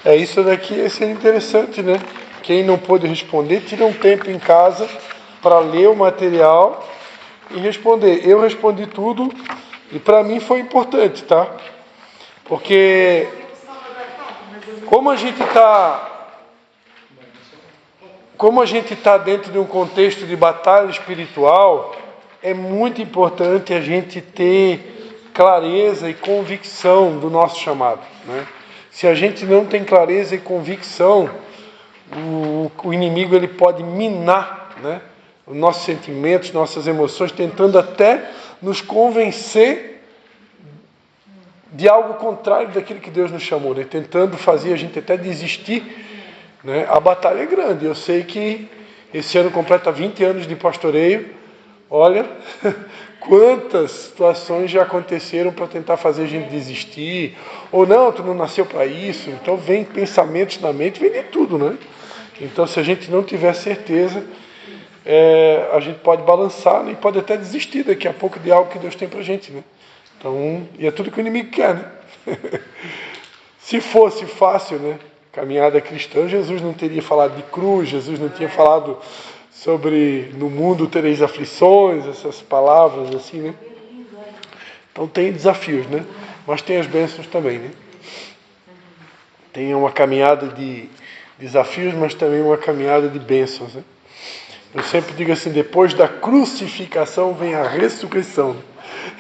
Isso daqui seria interessante, né? Quem não pôde responder, tira um tempo em casa para ler o material e responder. Eu respondi tudo e para mim foi importante, tá? Porque como a gente está dentro de um contexto de batalha espiritual, é muito importante a gente ter clareza e convicção do nosso chamado, né? Se a gente não tem clareza e convicção, o inimigo ele pode minar, né, os nossos sentimentos, nossas emoções, tentando até nos convencer de algo contrário daquilo que Deus nos chamou, né? Tentando fazer a gente até desistir, né? A batalha é grande. Eu sei que esse ano completa 20 anos de pastoreio. Olha, quantas situações já aconteceram para tentar fazer a gente desistir, ou não, tu não nasceu para isso. Então vem pensamentos na mente, vem de tudo, né? Então se a gente não tiver certeza, a gente pode balançar, né? E pode até desistir daqui a pouco de algo que Deus tem para a gente, né? Então, e é tudo que o inimigo quer, né? Se fosse fácil, né, caminhada cristã, Jesus não teria falado de cruz, Jesus não tinha falado sobre no mundo tereis aflições, essas palavras assim, né? Então tem desafios, né? Mas tem as bênçãos também, né? Tem uma caminhada de desafios, mas também uma caminhada de bênçãos, né? Eu sempre digo assim, depois da crucificação vem a ressurreição.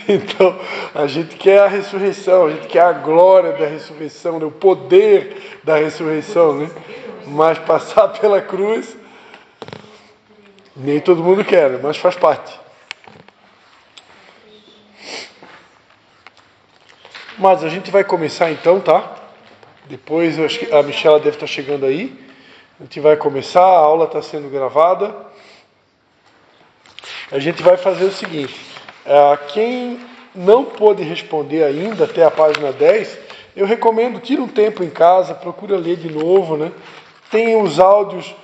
Então, a gente quer a ressurreição, a gente quer a glória da ressurreição, né? O poder da ressurreição, né? Mas passar pela cruz, nem todo mundo quer, mas faz parte. Mas a gente vai começar então, tá? Depois, eu acho que a Michela deve estar chegando aí. A gente vai começar, a aula está sendo gravada. A gente vai fazer o seguinte, quem não pôde responder ainda até a página 10, eu recomendo, tira um tempo em casa, procura ler de novo, né? Tem os áudios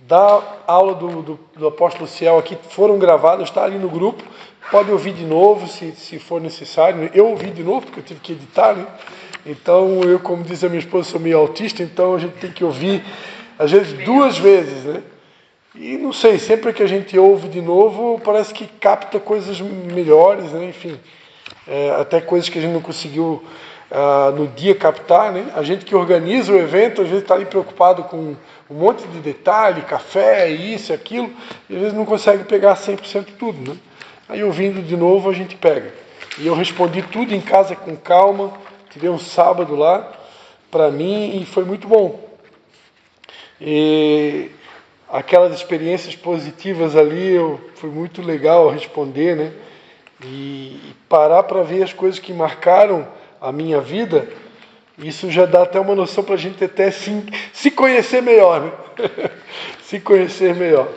da aula do Apóstolo Ciel aqui, foram gravados, está ali no grupo, pode ouvir de novo se for necessário. Eu ouvi de novo, porque eu tive que editar, né? Então, eu, como diz a minha esposa, sou meio autista, então a gente tem que ouvir, às vezes, 2 vezes, né? E não sei, sempre que a gente ouve de novo, parece que capta coisas melhores, né? Enfim, até coisas que a gente não conseguiu no dia captar, né? A gente que organiza o evento, às vezes está ali preocupado com um monte de detalhe, café, isso, aquilo, e às vezes não consegue pegar 100% tudo, né? Aí ouvindo de novo a gente pega. E eu respondi tudo em casa com calma, tirei um sábado lá para mim e foi muito bom. E aquelas experiências positivas ali, foi muito legal responder, né? E parar para ver as coisas que marcaram a minha vida, isso já dá até uma noção para a gente até se conhecer melhor, né? Se conhecer melhor.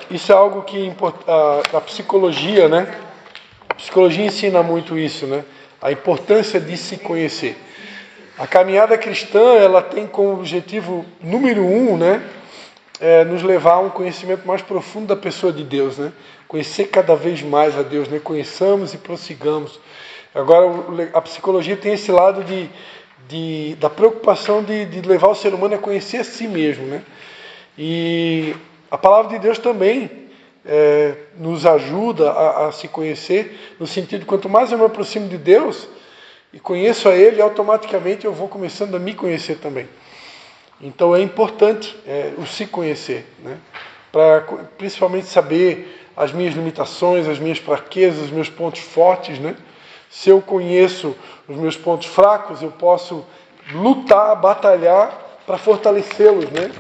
Isso é algo que a psicologia, né? A psicologia ensina muito isso, né? A importância de se conhecer. A caminhada cristã, ela tem como objetivo número 1, né, nos levar a um conhecimento mais profundo da pessoa de Deus, né? Conhecer cada vez mais a Deus, né? Conheçamos e prossigamos. Agora, a psicologia tem esse lado da preocupação de levar o ser humano a conhecer a si mesmo, né? E a palavra de Deus também nos ajuda a se conhecer, no sentido de quanto mais eu me aproximo de Deus e conheço a Ele, automaticamente eu vou começando a me conhecer também. Então é importante o se conhecer, né? Para principalmente saber as minhas limitações, as minhas fraquezas, os meus pontos fortes, né? Se eu conheço os meus pontos fracos, eu posso lutar, batalhar para fortalecê-los, né?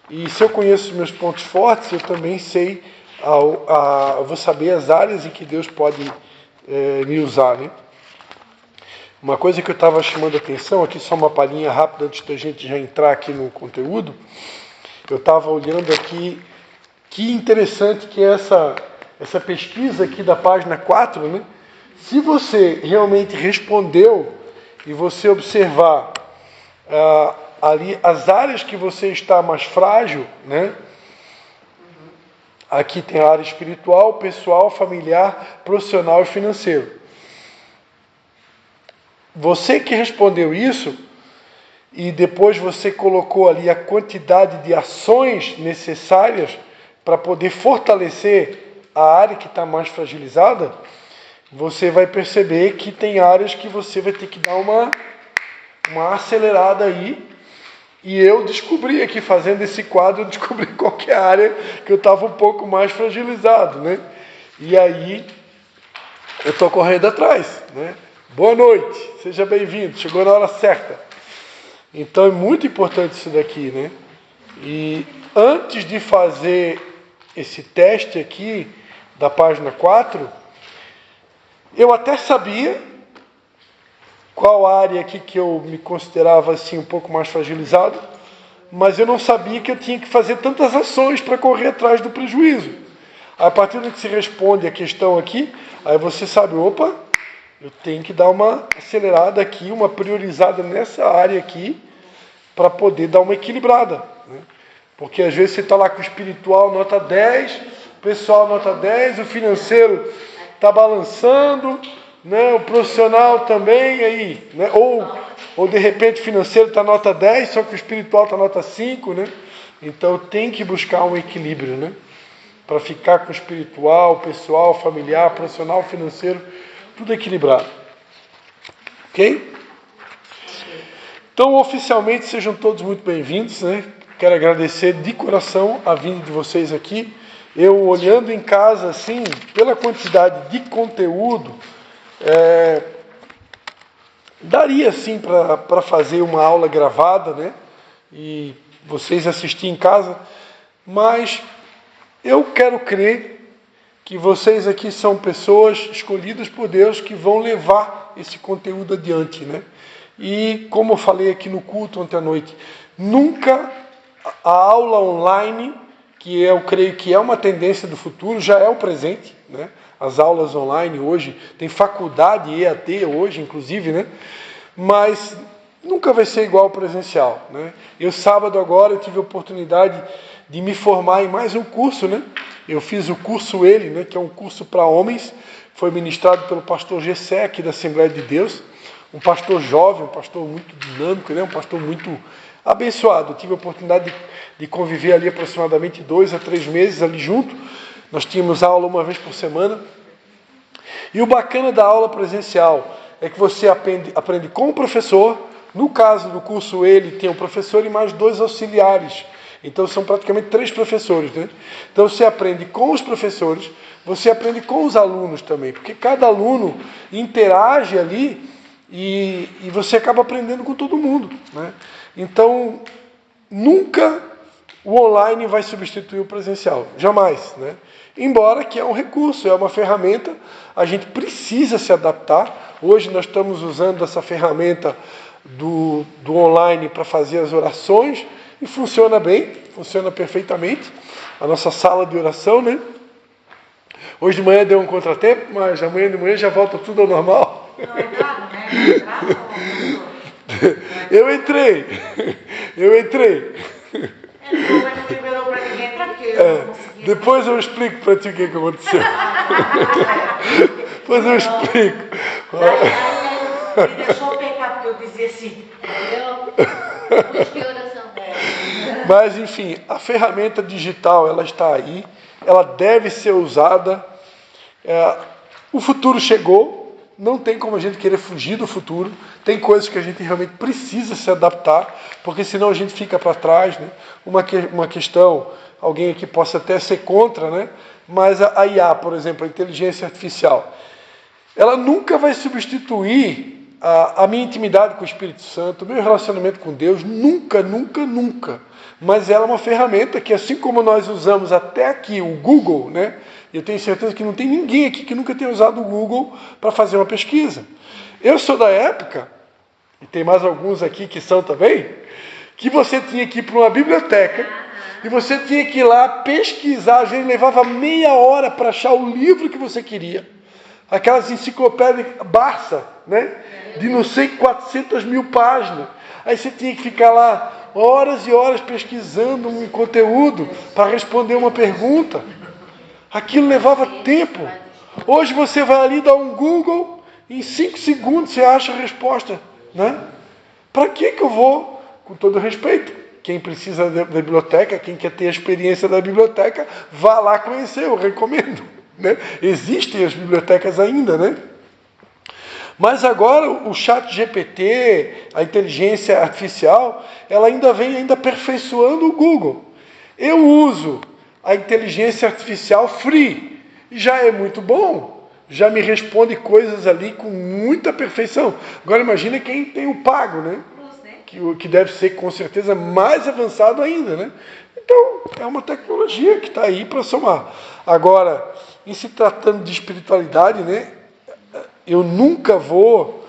E se eu conheço os meus pontos fortes, eu também sei, eu vou saber as áreas em que Deus pode me usar, né? Uma coisa que eu estava chamando a atenção, aqui só uma palhinha rápida antes da gente já entrar aqui no conteúdo, eu estava olhando aqui, que interessante que é essa pesquisa aqui da página 4, né? Se você realmente respondeu e você observar ali as áreas que você está mais frágil, né? Aqui tem a área espiritual, pessoal, familiar, profissional e financeiro. você que respondeu isso, e depois você colocou ali a quantidade de ações necessárias para poder fortalecer a área que está mais fragilizada, você vai perceber que tem áreas que você vai ter que dar uma acelerada aí. E eu descobri aqui, fazendo esse quadro, eu descobri qual que é a área que eu estava um pouco mais fragilizado, né? E aí, eu estou correndo atrás, né? Boa noite, seja bem-vindo, chegou na hora certa. Então, é muito importante isso daqui, né? E antes de fazer esse teste aqui, da página 4, eu até sabia qual área aqui que eu me considerava assim um pouco mais fragilizado, mas eu não sabia que eu tinha que fazer tantas ações para correr atrás do prejuízo. A partir do momento que se responde a questão aqui, aí você sabe, opa, eu tenho que dar uma acelerada aqui, uma priorizada nessa área aqui, para poder dar uma equilibrada, né? Porque às vezes você está lá com o espiritual nota 10, o pessoal nota 10, o financeiro está balançando, né? O profissional também, aí, né? Ou de repente o financeiro está nota 10, só que o espiritual está nota 5, né? Então tem que buscar um equilíbrio, né? Para ficar com o espiritual, pessoal, familiar, profissional, financeiro, tudo equilibrado. Ok? Então, oficialmente, sejam todos muito bem-vindos, né? Quero agradecer de coração a vinda de vocês aqui. Eu, olhando em casa, assim, pela quantidade de conteúdo, daria, sim, para fazer uma aula gravada, né? E vocês assistirem em casa, mas eu quero crer que vocês aqui são pessoas escolhidas por Deus que vão levar esse conteúdo adiante, né? E como eu falei aqui no culto ontem à noite, nunca a aula online, que eu creio que é uma tendência do futuro, já é o presente, né? As aulas online hoje, tem faculdade EAD hoje, inclusive, né? Mas nunca vai ser igual ao presencial, né? Eu, sábado agora, eu tive a oportunidade de me formar em mais um curso, né? Eu fiz o curso né? Que é um curso para homens, foi ministrado pelo pastor Gessé, aqui da Assembleia de Deus, um pastor jovem, um pastor muito dinâmico, né? Um pastor muito abençoado. Eu tive a oportunidade de conviver ali aproximadamente 2 a 3 meses ali junto. Nós tínhamos aula uma vez por semana. E o bacana da aula presencial é que você aprende com o professor. No caso do curso, ele tem um professor e mais 2 auxiliares. Então são praticamente 3 professores, né? Então você aprende com os professores, você aprende com os alunos também, porque cada aluno interage ali e você acaba aprendendo com todo mundo, né? Então, nunca o online vai substituir o presencial, jamais, né? Embora que é um recurso, é uma ferramenta, a gente precisa se adaptar. Hoje nós estamos usando essa ferramenta do online para fazer as orações e funciona bem, funciona perfeitamente. A nossa sala de oração, né? Hoje de manhã deu um contratempo, mas amanhã de manhã já volta tudo ao normal. Não é nada, né? Eu entrei. Não liberou para ninguém entrar, porque eu não consegui. Depois eu explico para ti o que aconteceu. Depois eu explico. Me deixou pecar, porque eu dizia assim. Mas, enfim, a ferramenta digital, ela está aí. Ela deve ser usada. O futuro chegou. Não tem como a gente querer fugir do futuro. Tem coisas que a gente realmente precisa se adaptar, porque senão a gente fica para trás, né? Uma questão, alguém aqui possa até ser contra, né? Mas a IA, por exemplo, a inteligência artificial, ela nunca vai substituir a minha intimidade com o Espírito Santo, o meu relacionamento com Deus, nunca, nunca, nunca. Mas ela é uma ferramenta que, assim como nós usamos até aqui o Google, né? Eu tenho certeza que não tem ninguém aqui que nunca tenha usado o Google para fazer uma pesquisa. Eu sou da época, e tem mais alguns aqui que são também, que você tinha que ir para uma biblioteca e você tinha que ir lá pesquisar. A gente levava meia hora para achar o livro que você queria. Aquelas enciclopédias Barça, né? De não sei 400 mil páginas. Aí você tinha que ficar lá horas e horas pesquisando um conteúdo para responder uma pergunta. Aquilo levava tempo. Hoje você vai ali, dá um Google Em 5 segundos você acha a resposta, né? Para que eu vou, com todo respeito, quem precisa da biblioteca, quem quer ter a experiência da biblioteca, vá lá conhecer, eu recomendo, né? Existem as bibliotecas ainda, né? Mas agora o chat GPT, a inteligência artificial, ela ainda vem aperfeiçoando o Google. Eu uso a inteligência artificial free, já é muito bom, já me responde coisas ali com muita perfeição. Agora imagine quem tem o pago, né? Que deve ser com certeza mais avançado ainda, né? Então é uma tecnologia que está aí para somar. Agora, em se tratando de espiritualidade, né? Eu nunca vou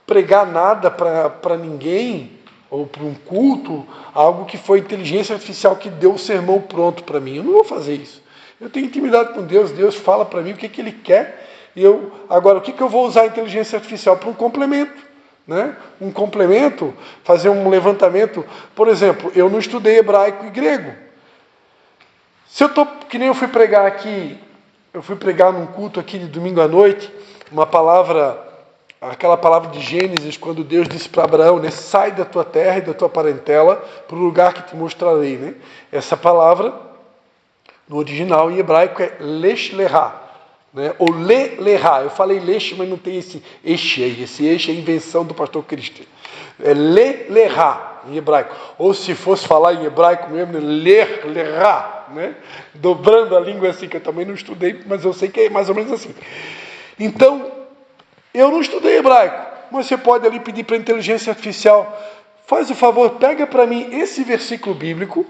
pregar nada para ninguém, ou para um culto, algo que foi inteligência artificial que deu o sermão pronto para mim. Eu não vou fazer isso. Eu tenho intimidade com Deus, Deus fala para mim o que Ele quer. Agora, o que eu vou usar a inteligência artificial? Para um complemento. Né? Um complemento, fazer um levantamento. Por exemplo, eu não estudei hebraico e grego. Se eu estou, que nem eu fui pregar aqui, eu fui pregar num culto aqui de domingo à noite, uma palavra, aquela palavra de Gênesis, quando Deus disse para Abraão, né, sai da tua terra e da tua parentela para o lugar que te mostrarei. Né? Essa palavra, no original em hebraico, é Lech Lecha, né? Ou Lecha. Eu falei Lech, mas não tem esse Eche aí. Esse Eche é invenção do pastor Christian. É Lecha em hebraico. Ou se fosse falar em hebraico mesmo, Lecha, né? Dobrando a língua assim, que eu também não estudei, mas eu sei que é mais ou menos assim. Então, eu não estudei hebraico, mas você pode ali pedir para a inteligência artificial, faz o favor, pega para mim esse versículo bíblico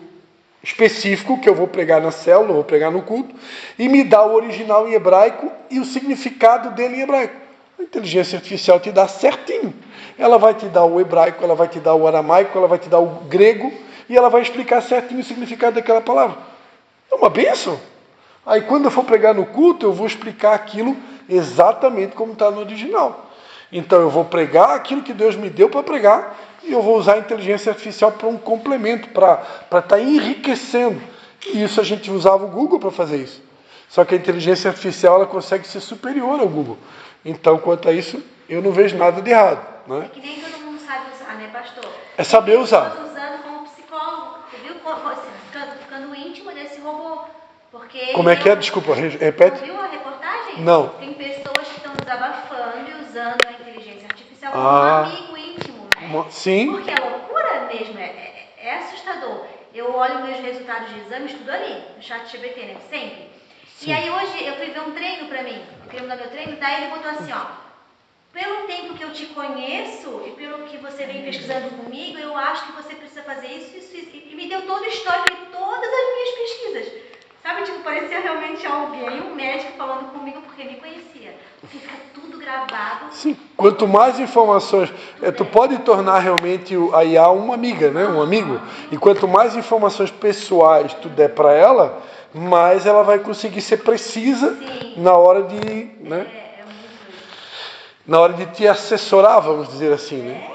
específico que eu vou pregar na célula, vou pregar no culto, e me dá o original em hebraico e o significado dele em hebraico. A inteligência artificial te dá certinho. Ela vai te dar o hebraico, ela vai te dar o aramaico, ela vai te dar o grego, e ela vai explicar certinho o significado daquela palavra. É uma bênção. Aí quando eu for pregar no culto, eu vou explicar aquilo exatamente como está no original. Então eu vou pregar aquilo que Deus me deu para pregar, e eu vou usar a inteligência artificial para um complemento, para estar enriquecendo. E isso a gente usava o Google para fazer isso. Só que a inteligência artificial ela consegue ser superior ao Google. Então, quanto a isso, eu não vejo nada de errado. Né? É que nem todo mundo sabe usar, né, pastor? É saber usar. Pessoas usando como psicólogo. Você viu? Ficando íntimo desse robô. Porque como é que é? Desculpa, repete. Não viu a reportagem? Não. Tem pessoas que estão desabafando e usando a inteligência artificial como um amigo íntimo, né? Sim. Porque é loucura mesmo, é assustador. Eu olho meus resultados de exame, estudo ali, no chat GPT, né? Sempre. Sim. E aí hoje eu fui ver um treino pra mim, eu queria mudar meu treino, daí ele botou assim, ó, pelo tempo que eu te conheço e pelo que você vem pesquisando comigo, eu acho que você precisa fazer isso, e me deu todo o histórico de todas as minhas pesquisas. Sabe, tipo, parecia realmente alguém, um médico falando comigo porque me conhecia. Fica tudo gravado. Sim, quanto mais informações, tu pode tornar realmente a IA uma amiga, né? Um amigo. E quanto mais informações pessoais tu der para ela, mais ela vai conseguir ser precisa. Sim. Na hora de, né? Na hora de te assessorar, vamos dizer assim, né?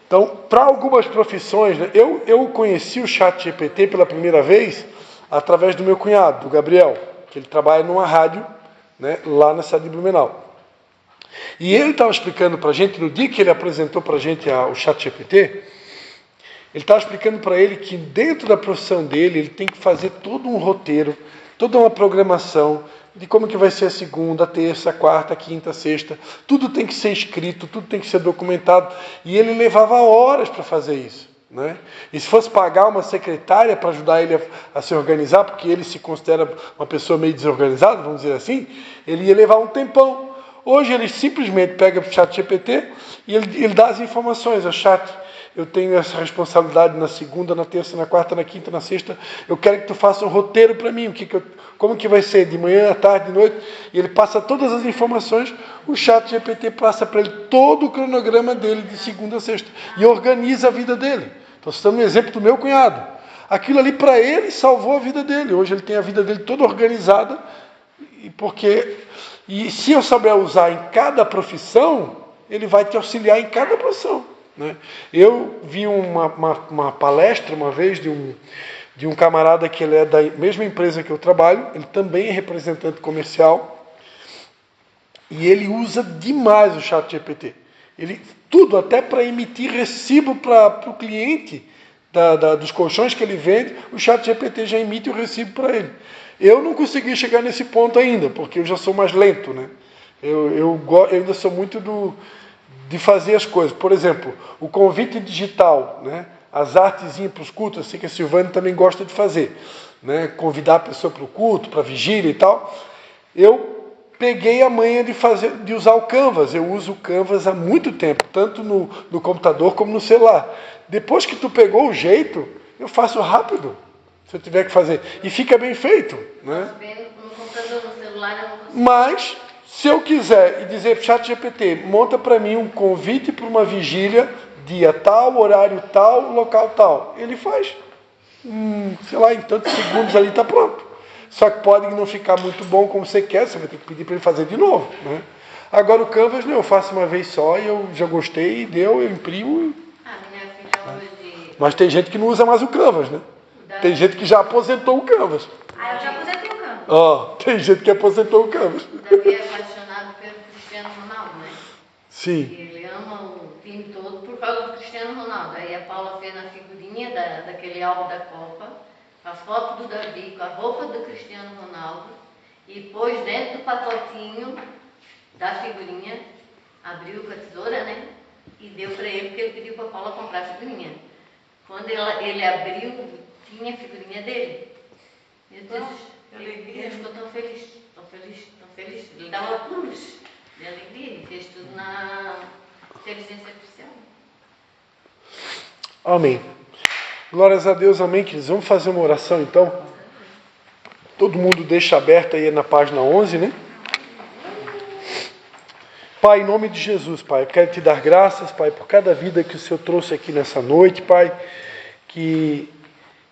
Então, para algumas profissões, né? Eu conheci o chat GPT pela primeira vez através do meu cunhado, do Gabriel, que ele trabalha numa rádio, né, lá na cidade de Blumenau. E ele estava explicando para a gente, no dia que ele apresentou para a gente o chat GPT, ele estava explicando para ele que dentro da profissão dele, ele tem que fazer todo um roteiro, toda uma programação de como que vai ser a segunda, a terça, a quarta, a quinta, a sexta. Tudo tem que ser escrito, tudo tem que ser documentado. E ele levava horas para fazer isso. Né? E se fosse pagar uma secretária para ajudar ele a se organizar, porque ele se considera uma pessoa meio desorganizada, vamos dizer assim, ele ia levar um tempão. Hoje ele simplesmente pega o chat GPT e ele dá as informações. O chat, eu tenho essa responsabilidade na segunda, na terça, na quarta, na quinta, na sexta. Eu quero que tu faça um roteiro para mim, como que vai ser, de manhã, à tarde, de noite. E ele passa todas as informações, o chat GPT passa para ele todo o cronograma dele de segunda a sexta. E organiza a vida dele. Estou citando um exemplo do meu cunhado. Aquilo ali para ele salvou a vida dele. Hoje ele tem a vida dele toda organizada. E se eu souber usar em cada profissão, ele vai te auxiliar em cada profissão. Né? Eu vi uma palestra uma vez de um camarada que ele é da mesma empresa que eu trabalho. Ele também é representante comercial. E ele usa demais o ChatGPT. Tudo, até para emitir recibo para o cliente dos colchões que ele vende, o ChatGPT já emite o recibo para ele. Eu não consegui chegar nesse ponto ainda, porque eu já sou mais lento, né? Eu ainda sou muito de fazer as coisas. Por exemplo, o convite digital, né? As artezinhas para os cultos, assim que a Silvana também gosta de fazer, né? Convidar a pessoa para o culto, para a vigília e tal. Eu peguei a manha de usar o Canvas. Eu uso o Canvas há muito tempo, tanto no computador como no celular. Depois que tu pegou o jeito, eu faço rápido, se eu tiver que fazer. E fica bem feito, né? No computador, no celular, eu não consigo. Mas, se eu quiser e dizer para o ChatGPT, monta para mim um convite para uma vigília, dia tal, horário tal, local tal. Ele faz. Sei lá, em tantos segundos ali está pronto. Só que pode não ficar muito bom como você quer, você vai ter que pedir para ele fazer de novo, né? Agora o Canvas, eu faço uma vez só e eu já gostei, eu imprimo. Minha filha hoje... Mas tem gente que não usa mais o Canvas, né? Tem gente que já aposentou o Canvas. Eu já aposentei o Canvas. Tem gente que aposentou o Canvas. Davi é apaixonado pelo Cristiano Ronaldo, né? Sim. Ele ama o time todo por causa do Cristiano Ronaldo. Aí a Paula fez na figurinha daquele álbum da Copa, a foto do Davi com a roupa do Cristiano Ronaldo, e pôs dentro do pacotinho da figurinha, abriu com a tesoura, né? E deu para ele, porque ele pediu para a Paula comprar a figurinha. Quando ele abriu, tinha a figurinha dele. Meu Deus, ele ficou tão feliz, tão feliz, tão feliz. Ele dava pulos de alegria, ele fez tudo na inteligência artificial. Amém. Glórias a Deus, amém, queridos. Vamos fazer uma oração então? Todo mundo deixa aberto aí na página 11, né? Pai, em nome de Jesus, Pai, eu quero te dar graças, Pai, por cada vida que o Senhor trouxe aqui nessa noite, Pai, que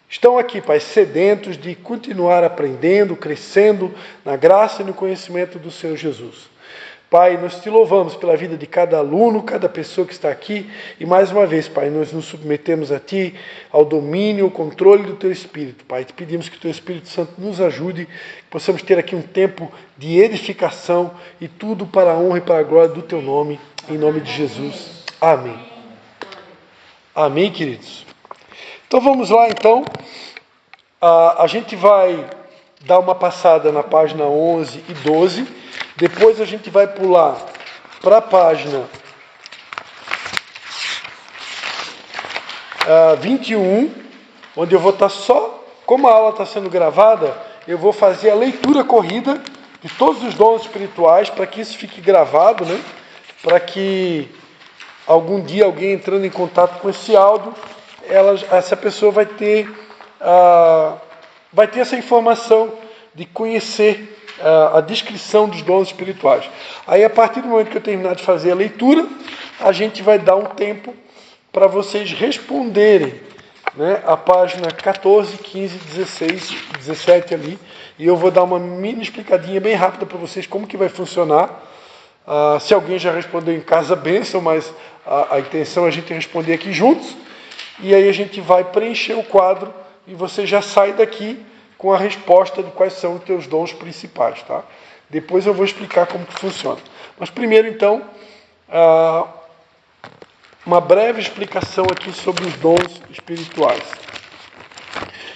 estão aqui, Pai, sedentos de continuar aprendendo, crescendo na graça e no conhecimento do Senhor Jesus. Pai, nós te louvamos pela vida de cada aluno, cada pessoa que está aqui, e mais uma vez, Pai, nós nos submetemos a Ti, ao domínio, ao controle do Teu Espírito, Pai. Te pedimos que o Teu Espírito Santo nos ajude, que possamos ter aqui um tempo de edificação, e tudo para a honra e para a glória do Teu nome, em nome de Jesus. Amém. Amém, queridos? Então vamos lá, então. A gente vai dar uma passada na página 11 e 12, depois a gente vai pular para a página 21, onde eu vou estar só, como a aula está sendo gravada, eu vou fazer a leitura corrida de todos os dons espirituais, para que isso fique gravado, né? Para que algum dia alguém entrando em contato com esse áudio, essa pessoa vai ter essa informação de conhecer a descrição dos dons espirituais. Aí, a partir do momento que eu terminar de fazer a leitura, a gente vai dar um tempo para vocês responderem, né, a página 14, 15, 16, 17 ali, e eu vou dar uma mini explicadinha bem rápida para vocês como que vai funcionar. Se alguém já respondeu em casa, bênção, mas a intenção é a gente responder aqui juntos, e aí a gente vai preencher o quadro e você já sai daqui com a resposta de quais são os teus dons principais, tá? Depois eu vou explicar como que funciona. Mas primeiro, então, uma breve explicação aqui sobre os dons espirituais.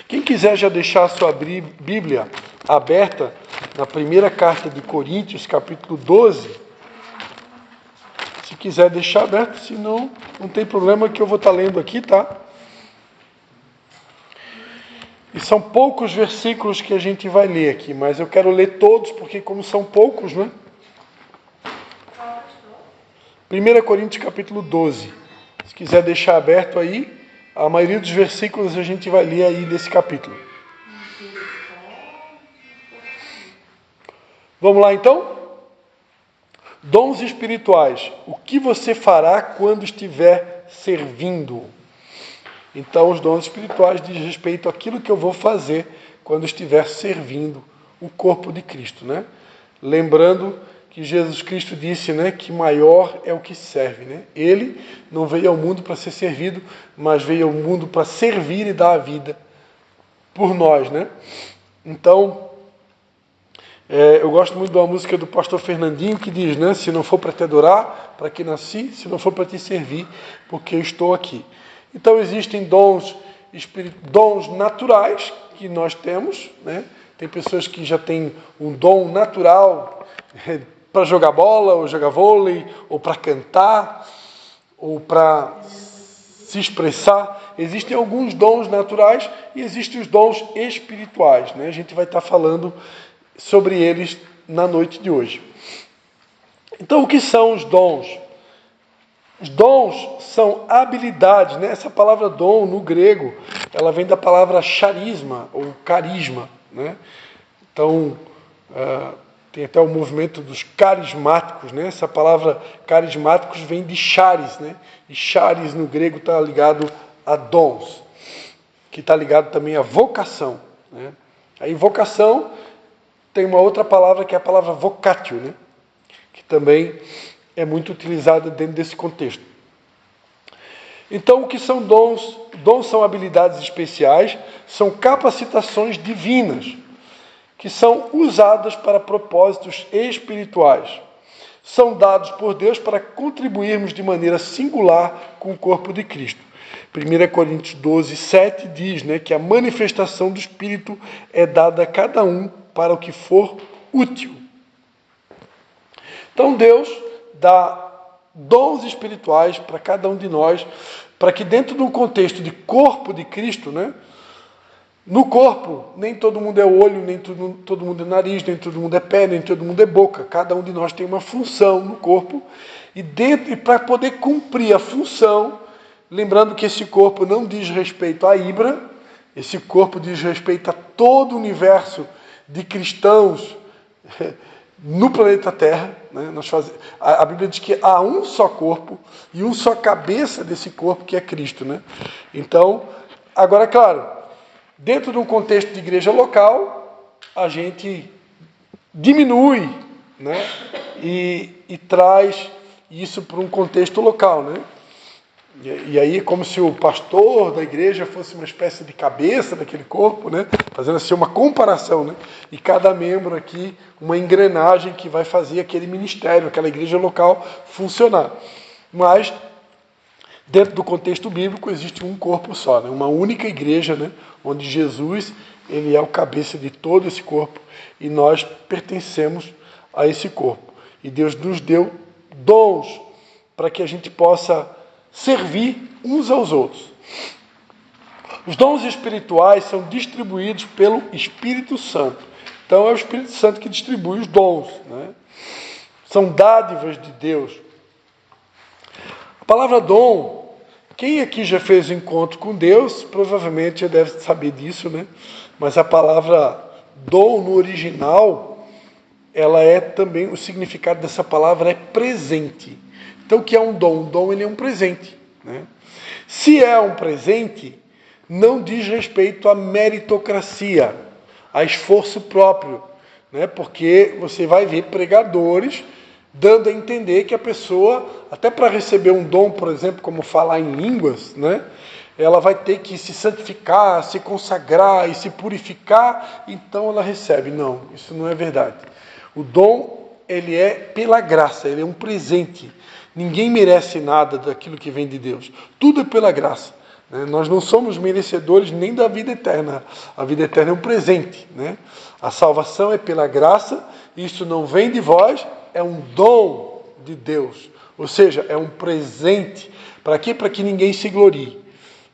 Quem quiser já deixar a sua Bíblia aberta na primeira carta de Coríntios, capítulo 12, se quiser deixar aberto, senão não tem problema que eu vou estar lendo aqui, tá? E são poucos versículos que a gente vai ler aqui, mas eu quero ler todos, porque como são poucos, né? 1 Coríntios capítulo 12. Se quiser deixar aberto aí, a maioria dos versículos a gente vai ler aí desse capítulo. Vamos lá então? Dons espirituais. O que você fará quando estiver servindo? Então, os dons espirituais diz respeito àquilo que eu vou fazer quando estiver servindo o corpo de Cristo, né? Lembrando que Jesus Cristo disse, né, que maior é o que serve, né? Ele não veio ao mundo para ser servido, mas veio ao mundo para servir e dar a vida por nós, né? Então, Eu gosto muito de uma música do pastor Fernandinho que diz, né? Se não for para te adorar, para que nasci, se não for para te servir, porque eu estou aqui. Então existem dons naturais que nós temos, né? Tem pessoas que já têm um dom natural para jogar bola, ou jogar vôlei, ou para cantar, ou para se expressar. Existem alguns dons naturais e existem os dons espirituais, né? A gente vai estar falando sobre eles na noite de hoje. Então, o que são os dons? Os dons são habilidades, né? Essa palavra dom, no grego, ela vem da palavra charisma, ou carisma, né? Então, tem até o movimento dos carismáticos, né? Essa palavra carismáticos vem de charis, né? E charis, no grego, está ligado a dons, que está ligado também à vocação, né? Aí, vocação tem uma outra palavra que é a palavra vocatio, né? Que também é muito utilizada dentro desse contexto. Então, o que são dons? Dons são habilidades especiais, são capacitações divinas, que são usadas para propósitos espirituais. São dados por Deus para contribuirmos de maneira singular com o corpo de Cristo. 1 Coríntios 12, 7 diz, né, que a manifestação do Espírito é dada a cada um para o que for útil. Então Deus dá dons espirituais para cada um de nós, para que dentro de um contexto de corpo de Cristo, né, no corpo, nem todo mundo é olho, nem todo mundo é nariz, nem todo mundo é pé, nem todo mundo é boca. Cada um de nós tem uma função no corpo. E para poder cumprir a função, lembrando que esse corpo não diz respeito à Híbra, esse corpo diz respeito a todo o universo de cristãos no planeta Terra, né? A Bíblia diz que há um só corpo e um só cabeça desse corpo, que é Cristo, né? Então, agora, claro, dentro de um contexto de igreja local, a gente diminui, né? E traz isso para um contexto local, né? E aí, como se o pastor da igreja fosse uma espécie de cabeça daquele corpo, né? Fazendo assim uma comparação, né? E cada membro aqui, uma engrenagem que vai fazer aquele ministério, aquela igreja local funcionar. Mas, dentro do contexto bíblico, existe um corpo só, né? Uma única igreja, né? Onde Jesus, ele é o cabeça de todo esse corpo e nós pertencemos a esse corpo. E Deus nos deu dons para que a gente possa servir uns aos outros. Os dons espirituais são distribuídos pelo Espírito Santo. Então é o Espírito Santo que distribui os dons, né? São dádivas de Deus. A palavra dom, quem aqui já fez o encontro com Deus, provavelmente já deve saber disso, né? Mas a palavra dom no original, ela é também, o significado dessa palavra é presente. Então, o que é um dom? Um dom, ele é um presente, né? Se é um presente, não diz respeito à meritocracia, a esforço próprio, né? Porque você vai ver pregadores dando a entender que a pessoa, até para receber um dom, por exemplo, como falar em línguas, né? Ela vai ter que se santificar, se consagrar e se purificar, então ela recebe. Não, isso não é verdade. O dom, ele é pela graça, ele é um presente. Ninguém merece nada daquilo que vem de Deus. Tudo é pela graça, né? Nós não somos merecedores nem da vida eterna. A vida eterna é um presente, né? A salvação é pela graça, isso não vem de vós, é um dom de Deus. Ou seja, é um presente. Para quê? Para que ninguém se glorie,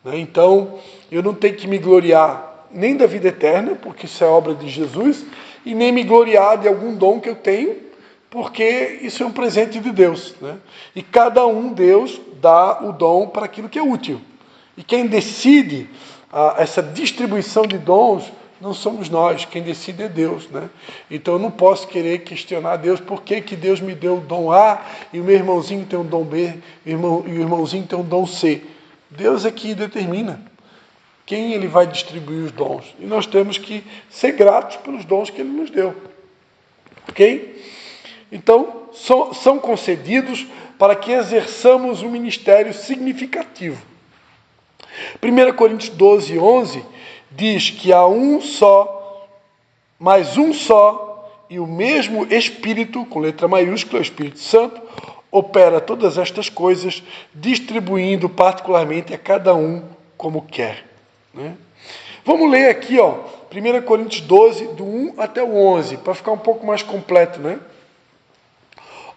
né? Então, eu não tenho que me gloriar nem da vida eterna, porque isso é obra de Jesus, e nem me gloriar de algum dom que eu tenho, porque isso é um presente de Deus, né? E cada um, Deus dá o dom para aquilo que é útil. E quem decide essa distribuição de dons não somos nós, quem decide é Deus, né? Então eu não posso querer questionar Deus, por que Deus me deu o dom A e o meu irmãozinho tem um dom B e o irmãozinho tem um dom C. Deus é que determina quem ele vai distribuir os dons. E nós temos que ser gratos pelos dons que ele nos deu. Ok? Então, são concedidos para que exerçamos um ministério significativo. 1 Coríntios 12, 11 diz que há um só, mas um só e o mesmo Espírito, com letra maiúscula, o Espírito Santo, opera todas estas coisas, distribuindo particularmente a cada um como quer. Né? Vamos ler aqui, 1 Coríntios 12, do 1 até o 11, para ficar um pouco mais completo, né?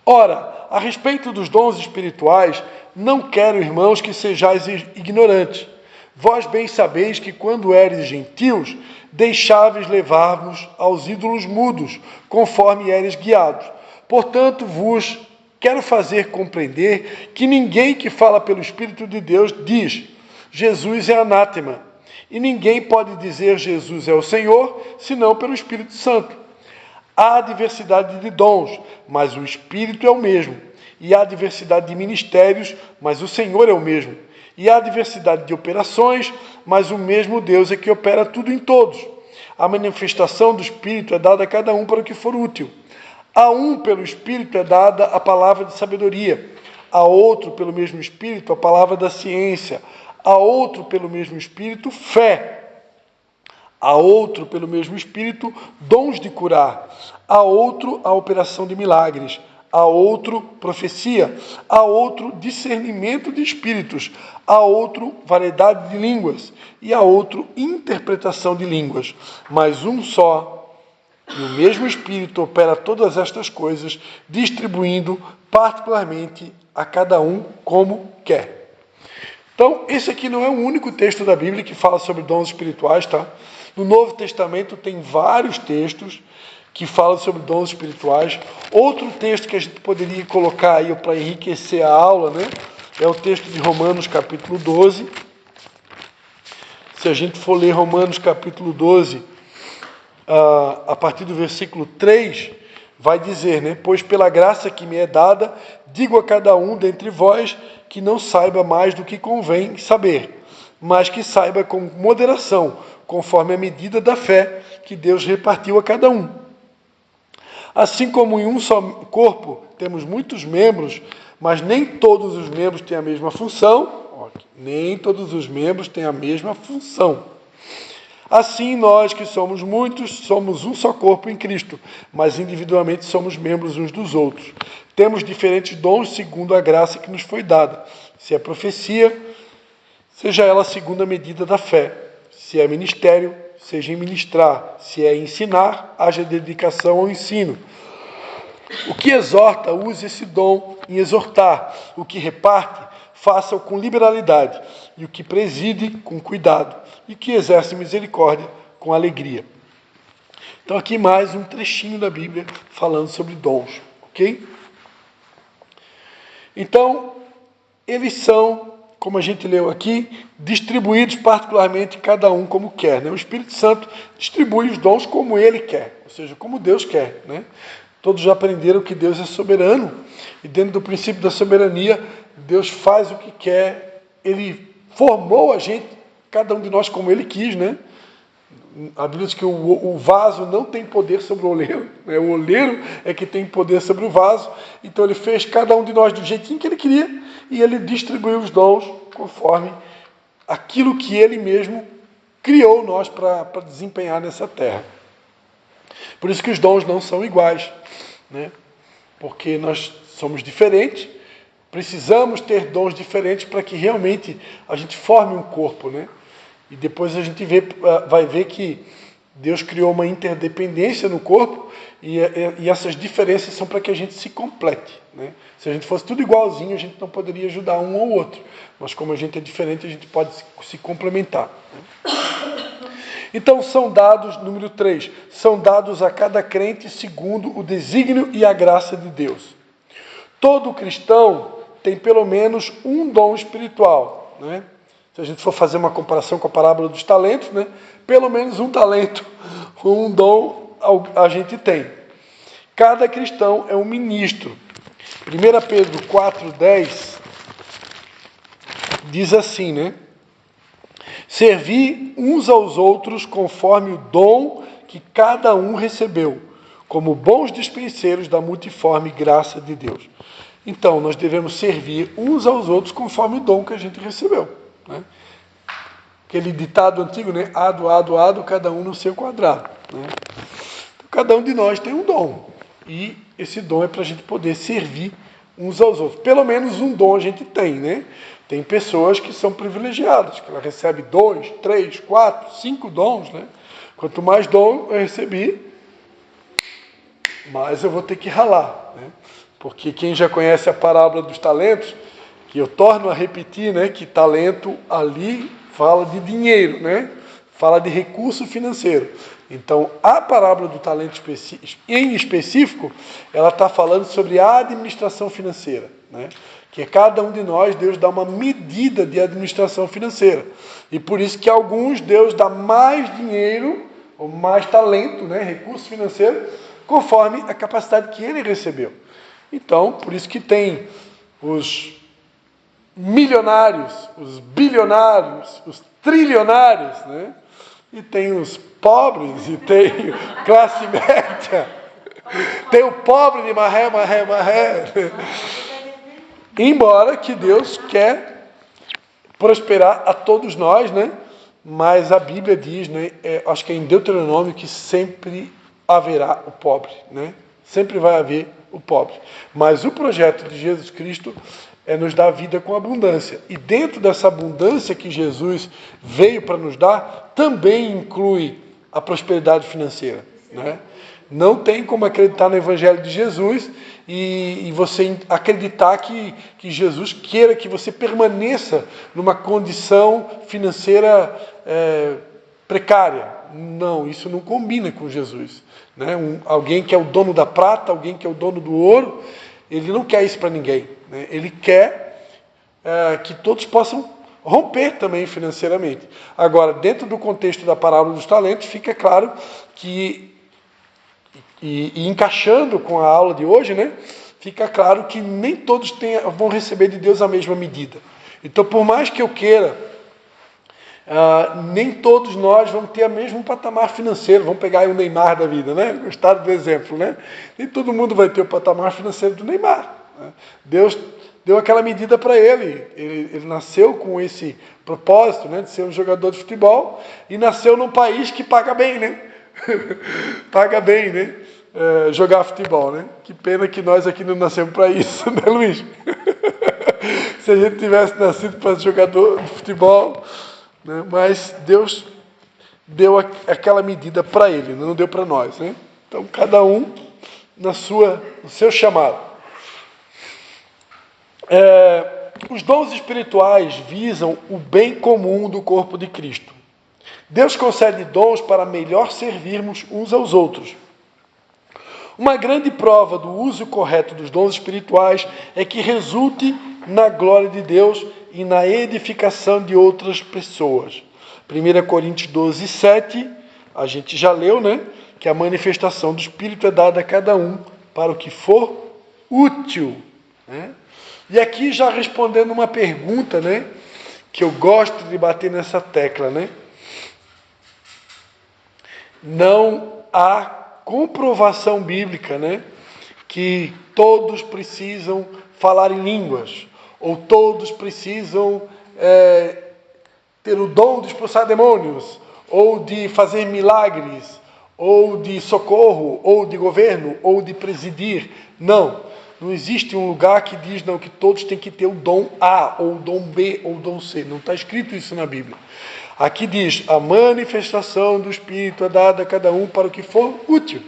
Ora, a respeito dos dons espirituais, não quero, irmãos, que sejais ignorantes. Vós bem sabeis que quando éreis gentios, deixáveis levar-vos aos ídolos mudos, conforme éreis guiados. Portanto, vos quero fazer compreender que ninguém que fala pelo Espírito de Deus diz, Jesus é anátema. E ninguém pode dizer Jesus é o Senhor, senão pelo Espírito Santo. Há diversidade de dons, mas o Espírito é o mesmo. E há diversidade de ministérios, mas o Senhor é o mesmo. E há diversidade de operações, mas o mesmo Deus é que opera tudo em todos. A manifestação do Espírito é dada a cada um para o que for útil. A um, pelo Espírito, é dada a palavra de sabedoria. A outro, pelo mesmo Espírito, a palavra da ciência. A outro, pelo mesmo Espírito, fé. A outro, pelo mesmo Espírito, dons de curar. A outro, a operação de milagres. A outro, profecia. A outro, discernimento de espíritos. A outro, variedade de línguas. E a outro, interpretação de línguas. Mas um só, e o mesmo Espírito opera todas estas coisas, distribuindo particularmente a cada um como quer. Então, esse aqui não é o único texto da Bíblia que fala sobre dons espirituais, tá? No Novo Testamento tem vários textos que falam sobre dons espirituais. Outro texto que a gente poderia colocar aí para enriquecer a aula, né? É o texto de Romanos capítulo 12. Se a gente for ler Romanos capítulo 12, a partir do versículo 3, vai dizer, né? Pois pela graça que me é dada, digo a cada um dentre vós que não saiba mais do que convém saber, mas que saiba com moderação, conforme a medida da fé que Deus repartiu a cada um. Assim como em um só corpo temos muitos membros, mas nem todos os membros têm a mesma função, nem todos os membros têm a mesma função. Assim, nós que somos muitos, somos um só corpo em Cristo, mas individualmente somos membros uns dos outros. Temos diferentes dons segundo a graça que nos foi dada. Se é profecia, seja ela segundo a medida da fé. Se é ministério, seja em ministrar. Se é ensinar, haja dedicação ao ensino. O que exorta, use esse dom em exortar. O que reparte, faça-o com liberalidade. E o que preside, com cuidado. E que exerce misericórdia, com alegria. Então aqui mais um trechinho da Bíblia falando sobre dons. Ok? Então, eles são, como a gente leu aqui, distribuídos particularmente cada um como quer. Né? O Espírito Santo distribui os dons como ele quer, ou seja, como Deus quer. Né? Todos já aprenderam que Deus é soberano, e dentro do princípio da soberania, Deus faz o que quer. Ele formou a gente, cada um de nós como ele quis, né? A Bíblia diz que o vaso não tem poder sobre o oleiro, né? O oleiro é que tem poder sobre o vaso. Então ele fez cada um de nós do jeitinho que ele queria, e ele distribuiu os dons conforme aquilo que ele mesmo criou nós para desempenhar nessa terra. Por isso que os dons não são iguais, né? Porque nós somos diferentes, precisamos ter dons diferentes para que realmente a gente forme um corpo, né? E depois a gente vai ver que Deus criou uma interdependência no corpo, e essas diferenças são para que a gente se complete. Né? Se a gente fosse tudo igualzinho, a gente não poderia ajudar um ao outro. Mas como a gente é diferente, a gente pode se complementar. Né? Então são dados, número 3, são dados a cada crente segundo o desígnio e a graça de Deus. Todo cristão tem pelo menos um dom espiritual, né? Se a gente for fazer uma comparação com a parábola dos talentos, né? Pelo menos um talento, um dom a gente tem. Cada cristão é um ministro. 1 Pedro 4,10 diz assim, né? Servi uns aos outros conforme o dom que cada um recebeu, como bons dispenseiros da multiforme graça de Deus. Então, nós devemos servir uns aos outros conforme o dom que a gente recebeu. Né? Aquele ditado antigo, né? Ado, cada um no seu quadrado. Né? Cada um de nós tem um dom. E esse dom é para a gente poder servir uns aos outros. Pelo menos um dom a gente tem, né? Tem pessoas que são privilegiadas, que ela recebe 2, 3, 4, 5 dons, né? Quanto mais dom eu recebi, mais eu vou ter que ralar, né? Porque quem já conhece a parábola dos talentos, que eu torno a repetir, né? Que talento ali fala de dinheiro, né? Fala de recurso financeiro. Então, a parábola do talento em específico, ela está falando sobre a administração financeira, né? Que a cada um de nós, Deus dá uma medida de administração financeira. E por isso que a alguns, Deus dá mais dinheiro, ou mais talento, né? Recurso financeiro, conforme a capacidade que ele recebeu. Então, por isso que tem os milionários, os bilionários, os trilionários, né? E tem os pobres, e tem classe média, tem o pobre de marré. Embora que Deus quer prosperar a todos nós, né? Mas a Bíblia diz, né? Acho que é em Deuteronômio, que sempre haverá o pobre, né? Sempre vai haver o pobre. Mas o projeto de Jesus Cristo é nos dar vida com abundância. E dentro dessa abundância que Jesus veio para nos dar, também inclui a prosperidade financeira, né? Não tem como acreditar no Evangelho de Jesus e você acreditar que Jesus queira que você permaneça numa condição financeira precária. Não, isso não combina com Jesus, né? Alguém que é o dono da prata, alguém que é o dono do ouro, ele não quer isso para ninguém, né? Ele quer que todos possam romper também financeiramente. Agora, dentro do contexto da parábola dos talentos, fica claro que, e encaixando com a aula de hoje, né, fica claro que nem todos vão receber de Deus a mesma medida. Então, por mais que eu queira, nem todos nós vamos ter o mesmo patamar financeiro. Vamos pegar aí o Neymar da vida, né? Gostaram do exemplo, né? Nem todo mundo vai ter o patamar financeiro do Neymar, né? Deus deu aquela medida para ele. Ele nasceu com esse propósito, né, de ser um jogador de futebol, e nasceu num país que paga bem, né? Paga bem, né? Jogar futebol, né? Que pena que nós aqui não nascemos para isso, né, Luiz? Se a gente tivesse nascido para jogador de futebol, né? Mas Deus deu aquela medida para ele, não deu para nós, né? Então, cada um no seu chamado. Os dons espirituais visam o bem comum do corpo de Cristo. Deus concede dons para melhor servirmos uns aos outros. Uma grande prova do uso correto dos dons espirituais é que resulte na glória de Deus e na edificação de outras pessoas. 1 Coríntios 12, 7, a gente já leu, né? Que a manifestação do Espírito é dada a cada um para o que for útil, né? E aqui já respondendo uma pergunta, né, que eu gosto de bater nessa tecla, né? Não há comprovação bíblica, né, que todos precisam falar em línguas, ou todos precisam ter o dom de expulsar demônios, ou de fazer milagres, ou de socorro, ou de governo, ou de presidir. Não existe um lugar que diz não, que todos têm que ter o dom A, ou o dom B, ou o dom C. Não está escrito isso na Bíblia. Aqui diz, a manifestação do Espírito é dada a cada um para o que for útil.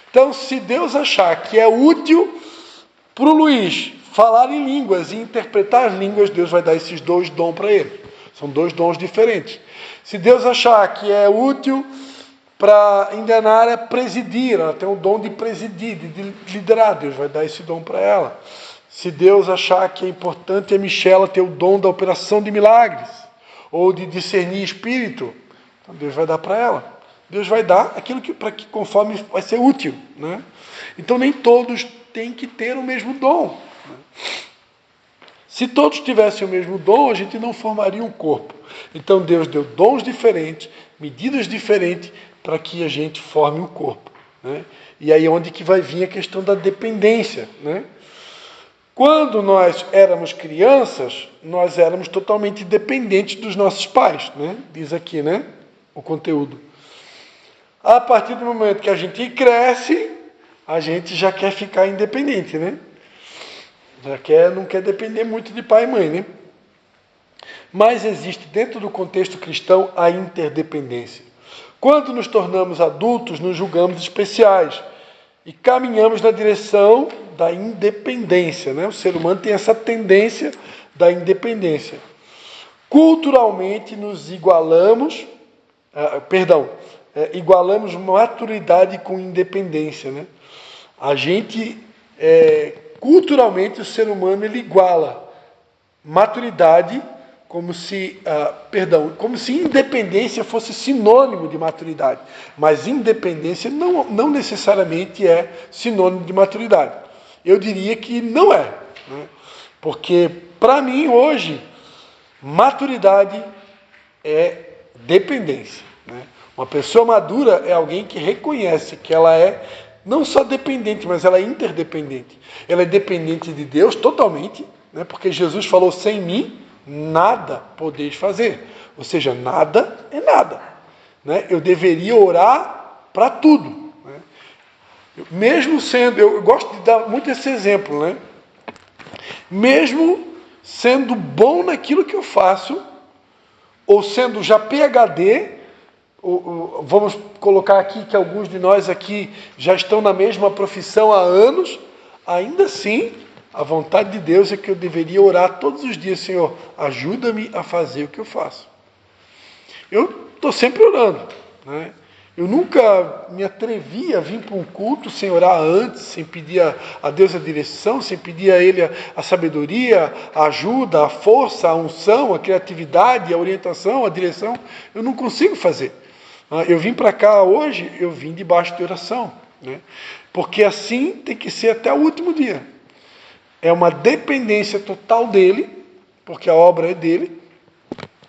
Então, se Deus achar que é útil para o Luiz falar em línguas e interpretar as línguas, Deus vai dar esses 2 dons para ele. São 2 dons diferentes. Se Deus achar que é útil para Indianária presidir, ela tem o dom de presidir, de liderar, Deus vai dar esse dom para ela. Se Deus achar que é importante a Michela ter o dom da operação de milagres, ou de discernir espírito, então Deus vai dar para ela. Deus vai dar aquilo que conforme vai ser útil, né? Então nem todos têm que ter o mesmo dom, né? Se todos tivessem o mesmo dom, a gente não formaria um corpo. Então Deus deu dons diferentes, medidas diferentes, para que a gente forme um corpo, né? E aí é onde que vai vir a questão da dependência, né? Quando nós éramos crianças, nós éramos totalmente dependentes dos nossos pais, né? Diz aqui, né, o conteúdo. A partir do momento que a gente cresce, a gente já quer ficar independente, né? Não quer depender muito de pai e mãe, né? Mas existe dentro do contexto cristão a interdependência. Quando nos tornamos adultos, nos julgamos especiais e caminhamos na direção da independência, né? O ser humano tem essa tendência da independência. Culturalmente nos igualamos, igualamos maturidade com independência, né? A gente, culturalmente, o ser humano ele iguala maturidade como se independência fosse sinônimo de maturidade. Mas independência não necessariamente é sinônimo de maturidade. Eu diria que não é, né? Porque, para mim, hoje, maturidade é dependência, né? Uma pessoa madura é alguém que reconhece que ela é não só dependente, mas ela é interdependente. Ela é dependente de Deus totalmente, né? Porque Jesus falou, sem mim, nada podeis fazer. Ou seja, nada é nada, né? Eu deveria orar para tudo, né? Mesmo sendo, eu gosto de dar muito esse exemplo, né? Mesmo sendo bom naquilo que eu faço, ou sendo já PhD, vamos colocar aqui que alguns de nós aqui já estão na mesma profissão há anos, ainda assim, a vontade de Deus é que eu deveria orar todos os dias, Senhor, ajuda-me a fazer o que eu faço. Eu estou sempre orando, né? Eu nunca me atrevi a vir para um culto sem orar antes, sem pedir a Deus a direção, sem pedir a Ele a sabedoria, a ajuda, a força, a unção, a criatividade, a orientação, a direção. Eu não consigo fazer. Eu vim para cá hoje, eu vim debaixo de oração, né? Porque assim tem que ser até o último dia. É uma dependência total dele, porque a obra é dele,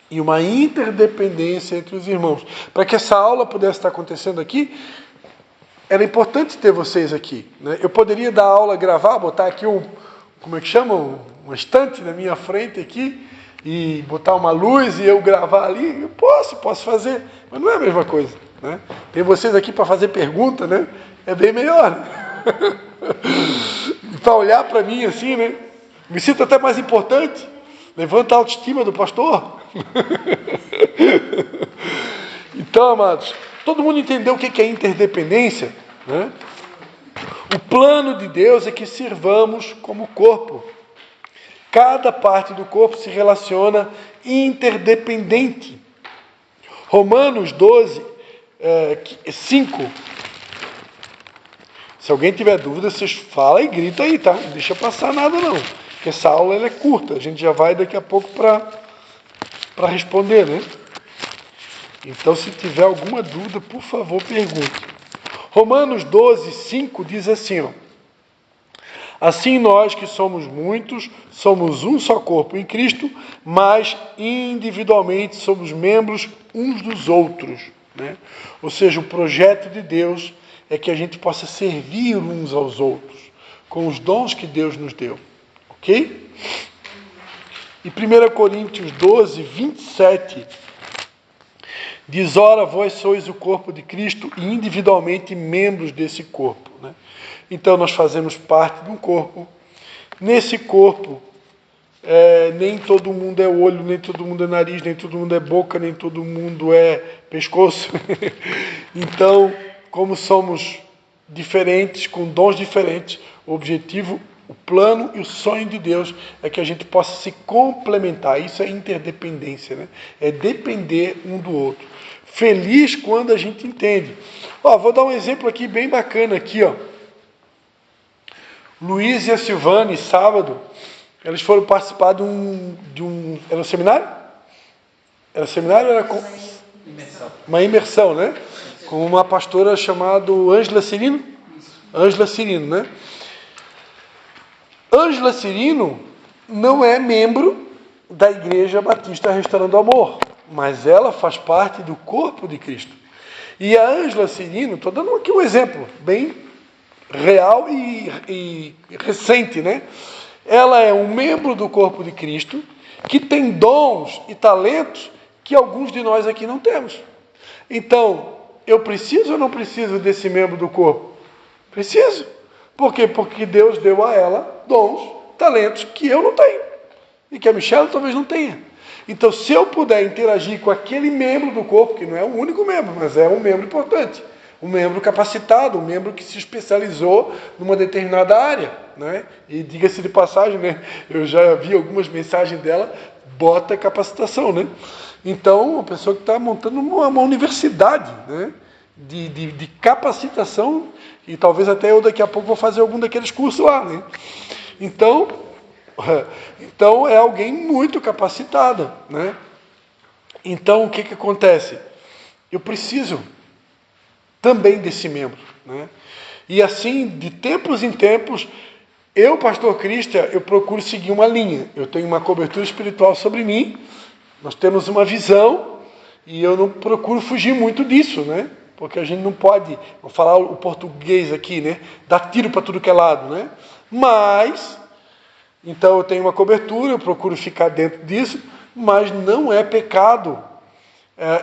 e uma interdependência entre os irmãos. Para que essa aula pudesse estar acontecendo aqui, era importante ter vocês aqui, né? Eu poderia dar aula, gravar, botar aqui uma estante na minha frente aqui, e botar uma luz e eu gravar ali. Eu posso fazer, mas não é a mesma coisa, né? Tem vocês aqui para fazer pergunta, né? É bem melhor, né? Para olhar para mim assim, né? Me sinto até mais importante. Levanta a autoestima do pastor. Então, amados, todo mundo entendeu o que é interdependência, né? O plano de Deus é que sirvamos como corpo. Cada parte do corpo se relaciona interdependente. Romanos 12, 5. Se alguém tiver dúvida, vocês falam e gritam aí, tá? Não deixa passar nada não. Porque essa aula ela é curta. A gente já vai daqui a pouco para responder, né? Então, se tiver alguma dúvida, por favor, pergunte. Romanos 12, 5 diz assim, ó. Assim nós que somos muitos, somos um só corpo em Cristo, mas individualmente somos membros uns dos outros, né? Ou seja, o projeto de Deus é que a gente possa servir uns aos outros, com os dons que Deus nos deu. Ok? E 1 Coríntios 12, 27, diz, ora, vós sois o corpo de Cristo e individualmente membros desse corpo, né? Então, nós fazemos parte de um corpo. Nesse corpo, nem todo mundo é olho, nem todo mundo é nariz, nem todo mundo é boca, nem todo mundo é pescoço. Então, como somos diferentes, com dons diferentes, o objetivo, o plano e o sonho de Deus é que a gente possa se complementar. Isso é interdependência, né? É depender um do outro. Feliz quando a gente entende. Vou dar um exemplo aqui bem bacana aqui, ó. Luiz e a Silvane, sábado, eles foram participar de um era um seminário? Era seminário ou era uma imersão, né? Com uma pastora chamada Ângela Cirino? Ângela Cirino, né? Ângela Cirino não é membro da Igreja Batista Restaurando Amor, mas ela faz parte do corpo de Cristo. E a Ângela Cirino, estou dando aqui um exemplo bem real e recente, né? Ela é um membro do corpo de Cristo que tem dons e talentos que alguns de nós aqui não temos. Então, eu preciso ou não preciso desse membro do corpo? Preciso. Por quê? Porque Deus deu a ela dons, talentos que eu não tenho. E que a Michelle talvez não tenha. Então, se eu puder interagir com aquele membro do corpo, que não é o único membro, mas é um membro importante, um membro capacitado, um membro que se especializou numa determinada área, né? E diga-se de passagem, né? Eu já vi algumas mensagens dela, bota capacitação, né? Então, uma pessoa que está montando uma universidade, né? De capacitação, e talvez até eu daqui a pouco vou fazer algum daqueles cursos lá, né? Então é alguém muito capacitado, né? Então, o que acontece? Eu preciso também desse membro, né? E assim, de tempos em tempos, eu, pastor Cristian, eu procuro seguir uma linha. Eu tenho uma cobertura espiritual sobre mim, nós temos uma visão, e eu não procuro fugir muito disso, né? Porque a gente não pode, vou falar o português aqui, né? Dar tiro para tudo que é lado, né? Mas, então eu tenho uma cobertura, eu procuro ficar dentro disso, mas não é pecado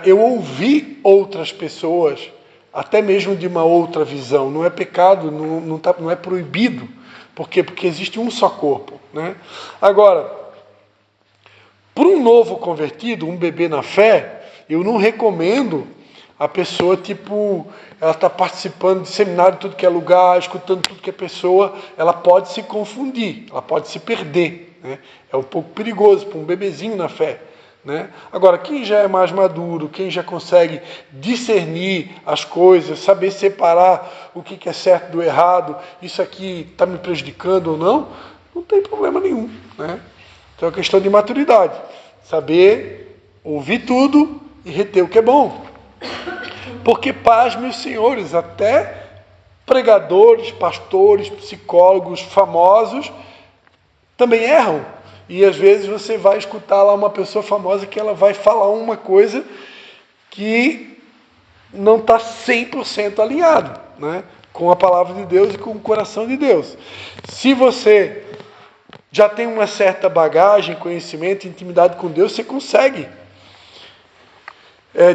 eu ouvir outras pessoas, até mesmo de uma outra visão. Não é pecado, não é proibido. Por quê? Porque existe um só corpo, né? Agora, para um novo convertido, um bebê na fé, eu não recomendo a pessoa, ela está participando de seminário em tudo que é lugar, escutando tudo que é pessoa, ela pode se confundir, ela pode se perder, né? É um pouco perigoso para um bebezinho na fé, né? Agora, quem já é mais maduro, quem já consegue discernir as coisas, saber separar o que é certo do errado, isso aqui está me prejudicando ou não, não tem problema nenhum, né? Então é questão de maturidade, saber ouvir tudo e reter o que é bom. Porque, pasme os senhores, até pregadores, pastores, psicólogos famosos também erram. E às vezes você vai escutar lá uma pessoa famosa que ela vai falar uma coisa que não está 100% alinhado, né, com a palavra de Deus e com o coração de Deus. Se você já tem uma certa bagagem, conhecimento, intimidade com Deus, você consegue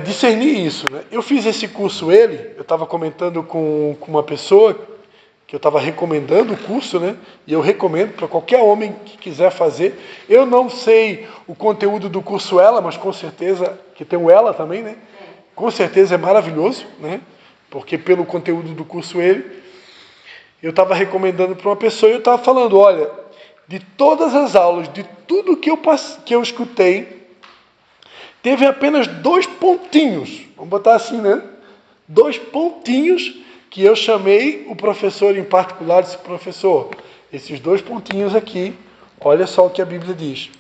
discernir isso, né? Eu fiz esse curso, eu estava comentando com uma pessoa que eu estava recomendando o curso, né? E eu recomendo para qualquer homem que quiser fazer. Eu não sei o conteúdo do curso Ela, mas com certeza, que tem o Ela também, né? Com certeza é maravilhoso, né? Porque pelo conteúdo do curso eu estava recomendando para uma pessoa e eu estava falando, olha, de todas as aulas, de tudo que eu escutei, teve apenas 2 pontinhos, vamos botar assim, né? 2 pontinhos que eu chamei o professor em particular, disse, professor, esses 2 pontinhos aqui, olha só o que a Bíblia diz,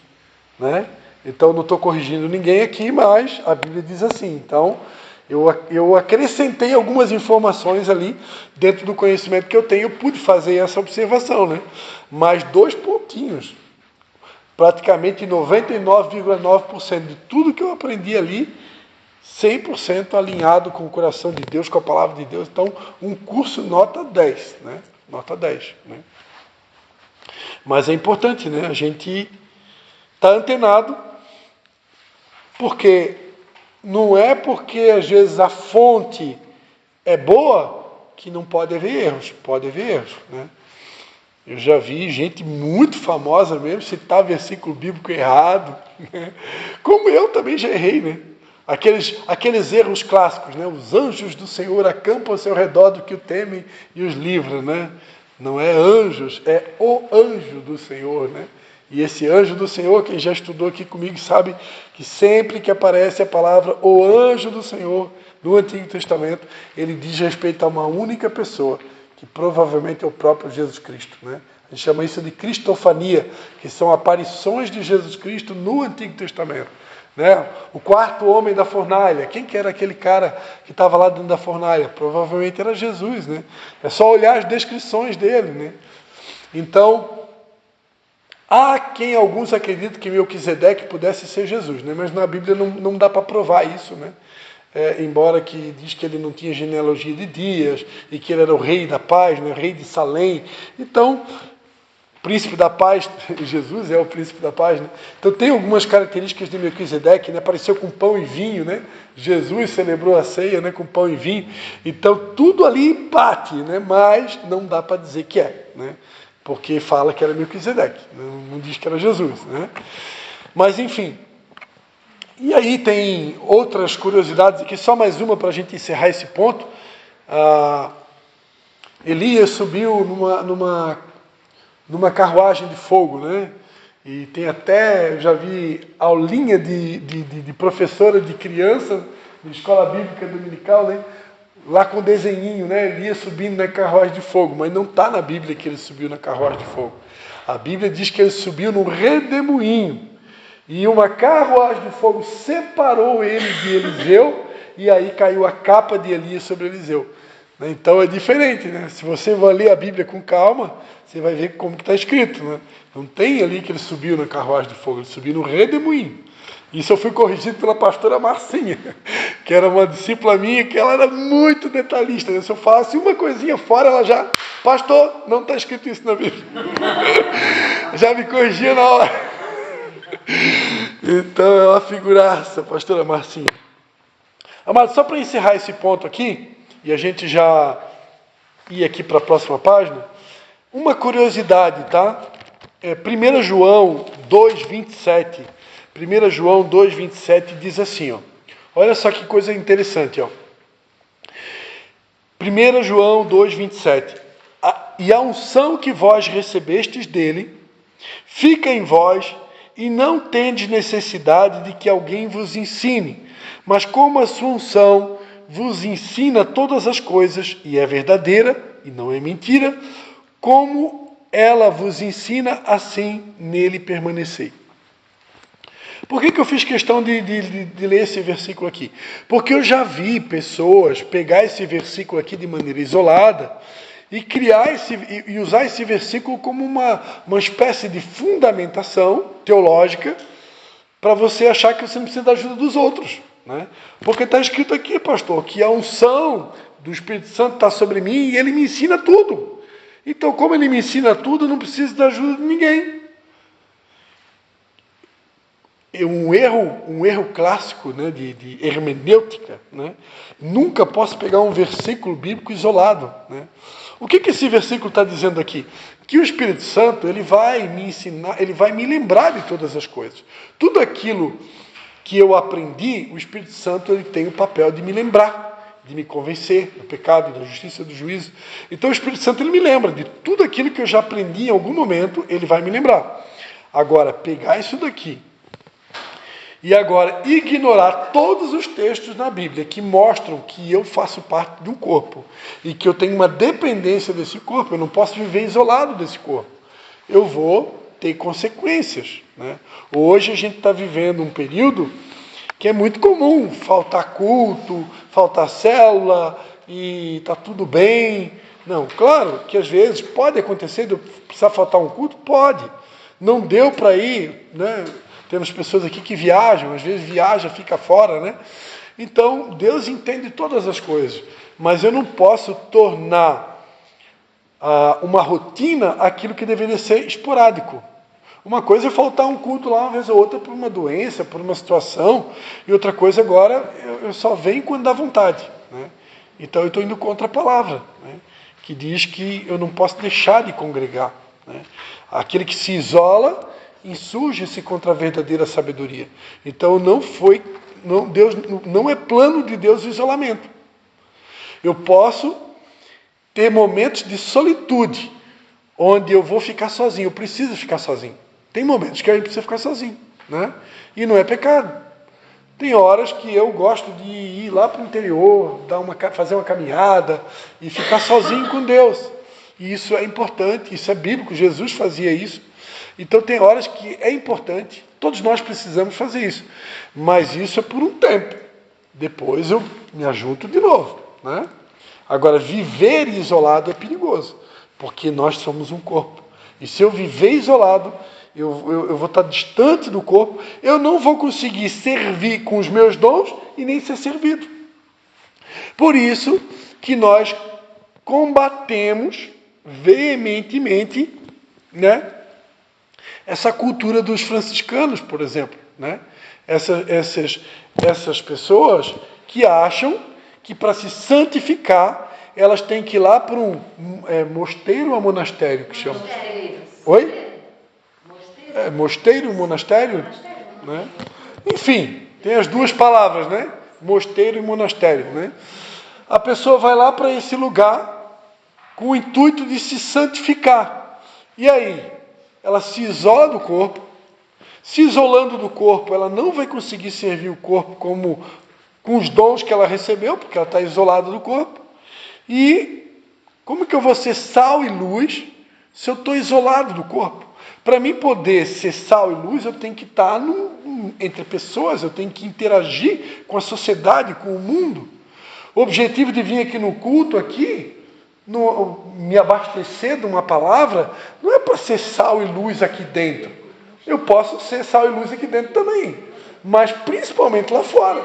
né? Então, não estou corrigindo ninguém aqui, mas a Bíblia diz assim. Então, eu acrescentei algumas informações ali, dentro do conhecimento que eu tenho, eu pude fazer essa observação, né? Mas 2 pontinhos, praticamente 99,9% de tudo que eu aprendi ali, 100% alinhado com o coração de Deus, com a palavra de Deus. Então, um curso nota 10, né? Nota 10, né? Mas é importante, né? A gente está antenado, porque não é porque às vezes a fonte é boa que não pode haver erros. Pode haver erros, né? Eu já vi gente muito famosa mesmo citar versículo bíblico errado, né? Como eu também já errei, né? Aqueles erros clássicos, né? Os anjos do Senhor acampam ao seu redor do que o temem e os livram, né? Não é anjos, é o anjo do Senhor, né? E esse anjo do Senhor, quem já estudou aqui comigo sabe que sempre que aparece a palavra o anjo do Senhor no Antigo Testamento, ele diz respeito a uma única pessoa, que provavelmente é o próprio Jesus Cristo, né? A gente chama isso de cristofania, que são aparições de Jesus Cristo no Antigo Testamento, né? O 4º homem da fornalha, quem que era aquele cara que estava lá dentro da fornalha? Provavelmente era Jesus, né? É só olhar as descrições dele, né? Então, há quem alguns acreditam que Melquisedeque pudesse ser Jesus, né? Mas na Bíblia não dá para provar isso, né? Embora que diz que ele não tinha genealogia de Dias, e que ele era o rei da paz, né? Rei de Salém. Então, príncipe da paz, Jesus é o príncipe da paz, né? Então tem algumas características de Melquisedeque, né? Apareceu com pão e vinho, né? Jesus celebrou a ceia, né? Com pão e vinho. Então tudo ali bate, né? Mas não dá para dizer que é, né? Porque fala que era Melquisedeque, não diz que era Jesus, né? Mas enfim. E aí tem outras curiosidades aqui, só mais uma para a gente encerrar esse ponto. Elias subiu numa carruagem de fogo, né? E tem até, eu já vi aulinha de professora de criança, de escola bíblica dominical, né? Lá com desenhinho, né? Elias subindo na carruagem de fogo, mas não está na Bíblia que ele subiu na carruagem de fogo. A Bíblia diz que ele subiu num redemoinho, e uma carruagem de fogo separou ele de Eliseu, e aí caiu a capa de Elias sobre Eliseu. Então é diferente, né? Se você vai ler a Bíblia com calma, você vai ver como está escrito, né? Não tem ali que ele subiu na carruagem de fogo, ele subiu no redemoinho. Isso eu fui corrigido pela pastora Marcinha, que era uma discípula minha, que ela era muito detalhista, né? Se eu falasse uma coisinha fora, ela já, pastor, não está escrito isso na Bíblia. Já me corrigia na hora. Então é uma figuraça, pastora Marcinha. Amado, só para encerrar esse ponto aqui, e a gente já ir aqui para a próxima página, uma curiosidade, tá? 1 João 2,27. 1 João 2,27 diz assim, ó. Olha só que coisa interessante, ó. 1 João 2,27. E a unção que vós recebestes dele, fica em vós, e não tendes necessidade de que alguém vos ensine, mas como a sua unção vos ensina todas as coisas, e é verdadeira, e não é mentira, como ela vos ensina, assim nele permanecei. Por que eu fiz questão de ler esse versículo aqui? Porque eu já vi pessoas pegar esse versículo aqui de maneira isolada e e usar esse versículo como uma espécie de fundamentação teológica para você achar que você não precisa da ajuda dos outros, né? Porque está escrito aqui, pastor, que a unção do Espírito Santo está sobre mim e ele me ensina tudo. Então, como ele me ensina tudo, eu não preciso da ajuda de ninguém. Um erro clássico, né, de hermenêutica, né? Nunca posso pegar um versículo bíblico isolado, né? O que esse versículo está dizendo aqui? Que o Espírito Santo ele vai me ensinar, ele vai me lembrar de todas as coisas. Tudo aquilo que eu aprendi, o Espírito Santo ele tem o papel de me lembrar, de me convencer do pecado, da justiça e do juízo. Então o Espírito Santo ele me lembra de tudo aquilo que eu já aprendi em algum momento, ele vai me lembrar. Agora, pegar isso daqui e agora ignorar todos os textos na Bíblia que mostram que eu faço parte de um corpo e que eu tenho uma dependência desse corpo, eu não posso viver isolado desse corpo. Eu vou ter consequências, né? Hoje a gente está vivendo um período que é muito comum, faltar culto, faltar célula e está tudo bem. Não, claro que às vezes pode acontecer de precisar faltar um culto, pode. Não deu para ir, né? Temos pessoas aqui que viajam, às vezes viaja, fica fora, né? Então, Deus entende todas as coisas, mas eu não posso tornar uma rotina aquilo que deveria ser esporádico. Uma coisa é faltar um culto lá uma vez ou outra por uma doença, por uma situação, e outra coisa agora, eu só venho quando dá vontade, né? Então eu estou indo contra a palavra, né? Que diz que eu não posso deixar de congregar, né? Aquele que se isola insurge-se contra a verdadeira sabedoria. Então não é plano de Deus o isolamento. Eu posso ter momentos de solitude, onde eu vou ficar sozinho, eu preciso ficar sozinho. Tem momentos que a gente precisa ficar sozinho, né? E não é pecado. Tem horas que eu gosto de ir lá para o interior, fazer uma caminhada e ficar sozinho com Deus. E isso é importante, isso é bíblico, Jesus fazia isso. Então tem horas que é importante, todos nós precisamos fazer isso. Mas isso é por um tempo. Depois eu me ajunto de novo, né? Agora, viver isolado é perigoso, porque nós somos um corpo. E se eu viver isolado, eu vou estar distante do corpo, eu não vou conseguir servir com os meus dons e nem ser servido. Por isso que nós combatemos veementemente né? Essa cultura dos franciscanos, por exemplo, né? Essas pessoas que acham que para se santificar elas têm que ir lá para um mosteiro ou monastério que chama? Oi? Mosteiro, monastério? Né? Enfim, tem as duas palavras, né? Mosteiro e monastério, né? A pessoa vai lá para esse lugar com o intuito de se santificar. E aí? Ela se isola do corpo. Se isolando do corpo, ela não vai conseguir servir o corpo com os dons que ela recebeu, porque ela está isolada do corpo. E como que eu vou ser sal e luz se eu estou isolado do corpo? Para mim poder ser sal e luz, eu tenho que estar entre pessoas, eu tenho que interagir com a sociedade, com o mundo. O objetivo de vir aqui no culto, me abastecer de uma palavra, não é para ser sal e luz aqui dentro. Eu posso ser sal e luz aqui dentro também, mas principalmente lá fora.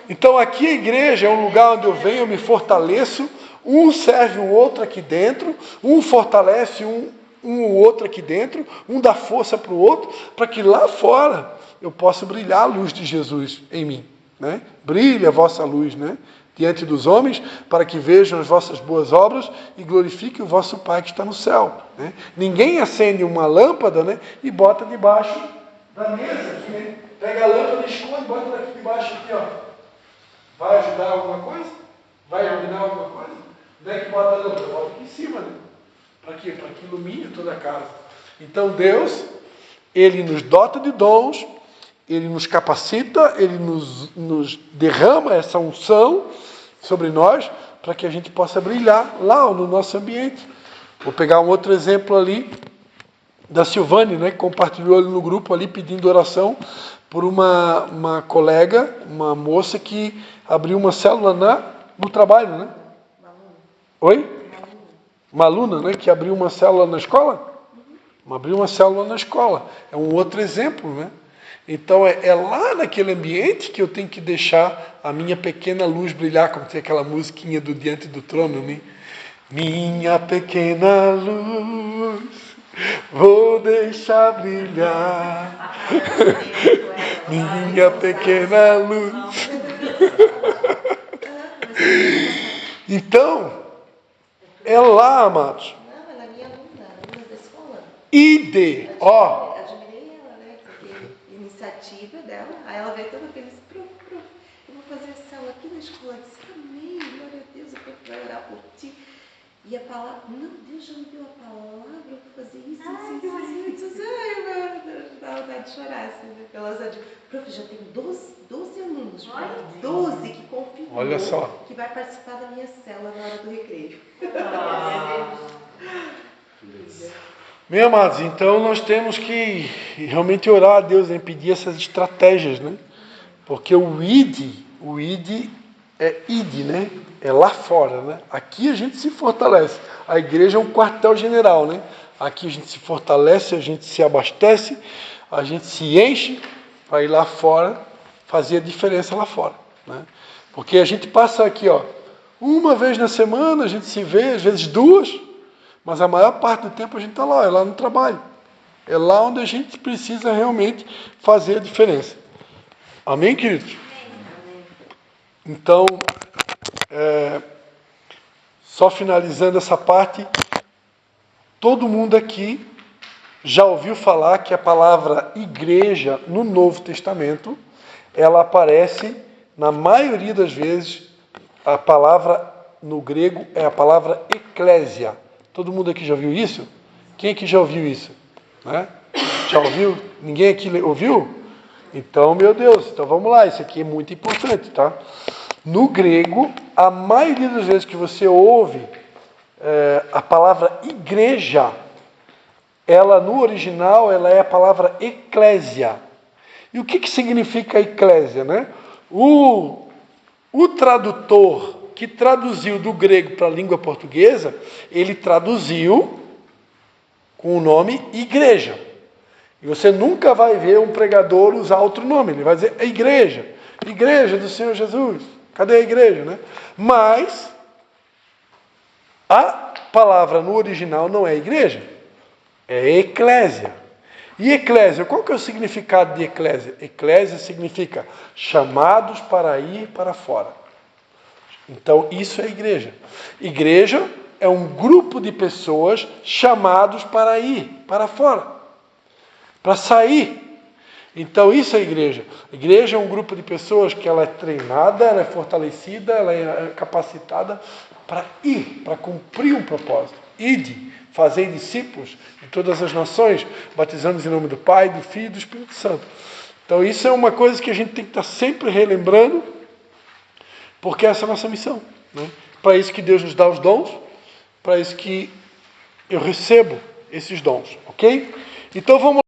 Então aqui a igreja é um lugar onde eu venho, eu me fortaleço, um serve o outro aqui dentro, um fortalece o outro aqui dentro, um dá força para o outro, para que lá fora eu possa brilhar a luz de Jesus em mim. Né? Brilhe a vossa luz, né? Diante dos homens, para que vejam as vossas boas obras e glorifiquem o vosso Pai que está no céu. Né? Ninguém acende uma lâmpada, né, e bota debaixo da mesa. Aqui, né? Pega a lâmpada, esconde, bota daqui debaixo. Aqui, ó. Vai ajudar alguma coisa? Vai iluminar alguma coisa? Onde é que bota a lâmpada? Bota aqui em cima. Né? Para quê? Para que ilumine toda a casa. Então Deus, Ele nos dota de dons, Ele nos capacita, Ele nos derrama essa unção sobre nós, para que a gente possa brilhar lá no nosso ambiente. Vou pegar um outro exemplo ali, da Silvane, né, que compartilhou ali no grupo, ali pedindo oração por uma colega, uma moça que abriu uma célula no trabalho, né? Oi? Uma aluna, né, que abriu uma célula na escola? Abriu uma célula na escola. É um outro exemplo, né? Então é lá naquele ambiente que eu tenho que deixar a minha pequena luz brilhar, como tem aquela musiquinha do Diante do Trono, né? Minha pequena luz, vou deixar brilhar. Minha pequena luz. Então, é lá, amados. Não, ela é minha aluna da escola. Ide, ó. Admirei ela, né? Porque iniciativa dela. Aí ela veio toda feliz. Eu vou fazer essa aula aqui na escola. Eu disse, amém, glória a Deus, o povo vai orar por ti. E a palavra, não, Deus já me deu a palavra, eu vou fazer isso. Eu disse, ai, meu Deus, dá vontade de chorar, assim, né? Elas dizem, prof, já tem 12 alunos, 12 que confirmou. Olha só. Que vai participar da minha célula na hora do recreio. Meus amados, então nós temos que realmente orar a Deus, né, pedir essas estratégias, né? Porque o id é id, né? É lá fora, né? Aqui a gente se fortalece. A igreja é um quartel-general, né? Aqui a gente se fortalece, a gente se abastece, a gente se enche para ir lá fora fazer a diferença lá fora, né? Porque a gente passa aqui, ó, uma vez na semana, a gente se vê, às vezes duas, mas a maior parte do tempo a gente está lá, é lá no trabalho. É lá onde a gente precisa realmente fazer a diferença. Amém, queridos? Então, só finalizando essa parte, todo mundo aqui já ouviu falar que a palavra igreja no Novo Testamento, ela aparece, na maioria das vezes, a palavra no grego é a palavra eclésia. Todo mundo aqui já ouviu isso? Quem aqui já ouviu isso? Né? Já ouviu? Ninguém aqui ouviu? Então, meu Deus, então vamos lá, isso aqui é muito importante, tá? No grego, a maioria das vezes que você ouve a palavra igreja, ela no original, ela é a palavra eclésia. E o que significa eclésia, né? O tradutor que traduziu do grego para a língua portuguesa, ele traduziu com o nome igreja. E você nunca vai ver um pregador usar outro nome. Ele vai dizer a igreja do Senhor Jesus. Cadê a igreja, né? Mas a palavra no original não é igreja. É eclésia. E eclésia, qual que é o significado de eclésia? Eclésia significa chamados para ir para fora. Então, isso é igreja. Igreja é um grupo de pessoas chamados para ir para fora, para sair. Então, isso é igreja. A igreja é um grupo de pessoas que ela é treinada, ela é fortalecida, ela é capacitada para ir, para cumprir um propósito. Ide, fazei discípulos de todas as nações, batizando-os em nome do Pai, do Filho e do Espírito Santo. Então, isso é uma coisa que a gente tem que estar sempre relembrando, porque essa é a nossa missão, né? Para isso que Deus nos dá os dons, para isso que eu recebo esses dons, ok? Então, vamos